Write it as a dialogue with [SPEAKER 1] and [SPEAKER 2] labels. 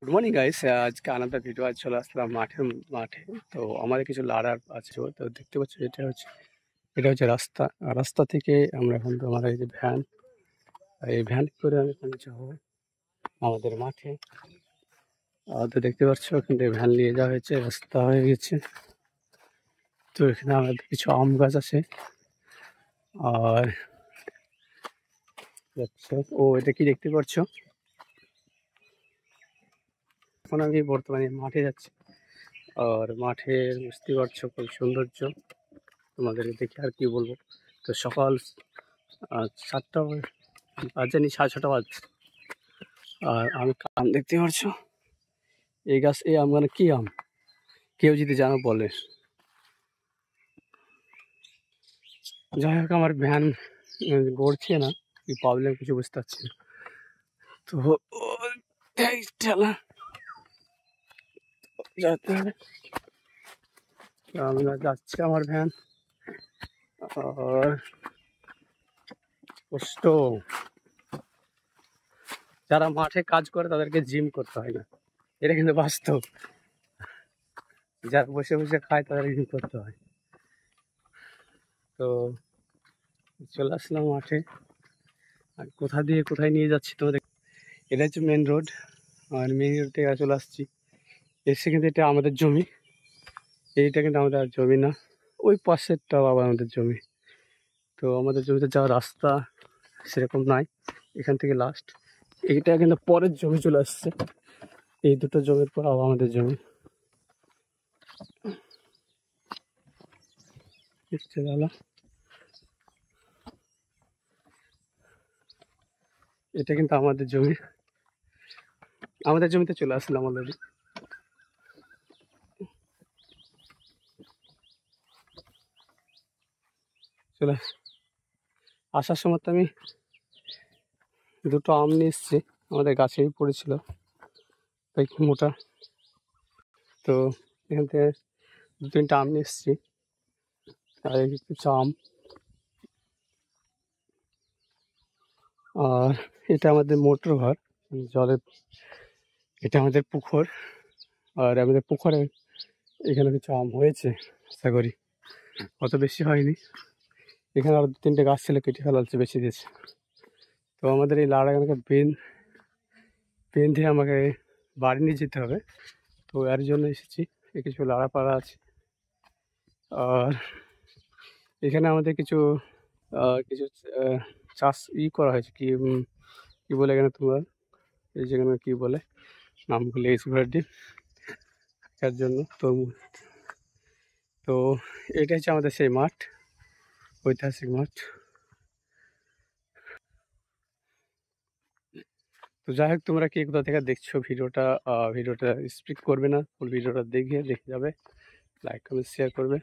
[SPEAKER 1] Good morning guys, আজকে আলাদা video আজ চলে আসলাম মাঠে। তো আমাদের কিছু লাড়ার আছে, তো দেখতে পাচ্ছি এটা হচ্ছে রাস্তা। রাস্তা থেকে আমরা এখন তো আমাদের এই যে ভ্যান, এই ভ্যান করে আমি এখন যাবো আমাদের মাঠে। তো দেখতে পাচ্ছ ওখান থেকে ভ্যান নিয়ে যাওয়া হয়েছে, রাস্তা হয়ে গেছে। তো এখানে আমাদের কিছু আম গাছ আছে। আর এটা কি দেখতে পাচ্ছ, এখন আমি বর্তমানে মাঠে যাচ্ছি। আর মাঠের বুঝতে পারছো খুব সৌন্দর্য, তোমাদেরকে দেখে আর কি বলবো। তো সকাল 7টা বাজেনি, 6:30 বাজছে। আর আমি আম দেখতে পাচ্ছো, এই আম মানে কি আম, কেউ যদি জানো বলে। যাই হোক, আমার ভ্যান গড়ছে না, কি প্রবলেম কিছু বুঝতে পারছি না। তো এই ঠেলা যাতে হবে, আমরা যাচ্ছি আমার ভ্যান। আর কষ্ট, যারা মাঠে কাজ করে তাদেরকে জিম করতে হয় না, এটা কিন্তু বাস্তব। যারা বসে বসে খায় তাদের জিম করতে হয়। তো চলে আসলাম মাঠে। আর কোথা দিয়ে কোথায় নিয়ে যাচ্ছি তোমাদের, এটা হচ্ছে মেন রোড। আর মেন রোড থেকে চলে আসছি, এসে কিন্তু এটা আমাদের জমি। এইটা কিন্তু আমাদের আর জমি না, ওই পাশেরটাও আবার আমাদের জমি। তো আমাদের জমিতে যাওয়ার রাস্তা সেরকম নাই, এখান থেকে লাস্ট। এইটা কিন্তু পরের জমি চলে আসছে, এই দুটো জমির পর আবার আমাদের জমি। এটা কিন্তু আমাদের জমি, আমাদের জমিতে চলে আসলাম অলরেডি। চলে আসার সময় তো আমি দুটো আম নিয়ে এসেছি, আমাদের গাছেই পড়েছিল তাই মোটা। তো এখান থেকে 2-3টা আম নিয়ে এসেছি, আর কিছু আম। আর এটা আমাদের মোটর ঘর, জলের, এটা আমাদের পুকুর। আর আমাদের পুকুরে এখানে কিছু আম হয়েছে, আশা করি অত বেশি হয়নি। এখানে আরো 2-3টে গাছ ছিল, কেটে ফেলা হচ্ছে, বেশি দিয়েছে। তো আমাদের এই লাড়াগানকে পেন দিয়ে আমাকে বাড়ি নিয়ে যেতে হবে, তো এর জন্য এসেছি। কিছু লাড়া পাড়া আছে। আর এখানে আমাদের কিছু চাষ করা হয়েছে, কি বলে এখানে তোমার, এই যেখানে কি বলে নাম ভুলে গেছি ঘোড়াটি, এর জন্য তরমুজ। তো এটা হচ্ছে আমাদের সেই মাঠ, ঐতিহাসিক মাঠ। তো যাই হোক, তোমরা কি কোথা থেকে দেখছো ভিডিওটা স্কিপ করবে না, ফুল ভিডিওটা দেখে যাবে, লাইক কমেন্ট শেয়ার করবে।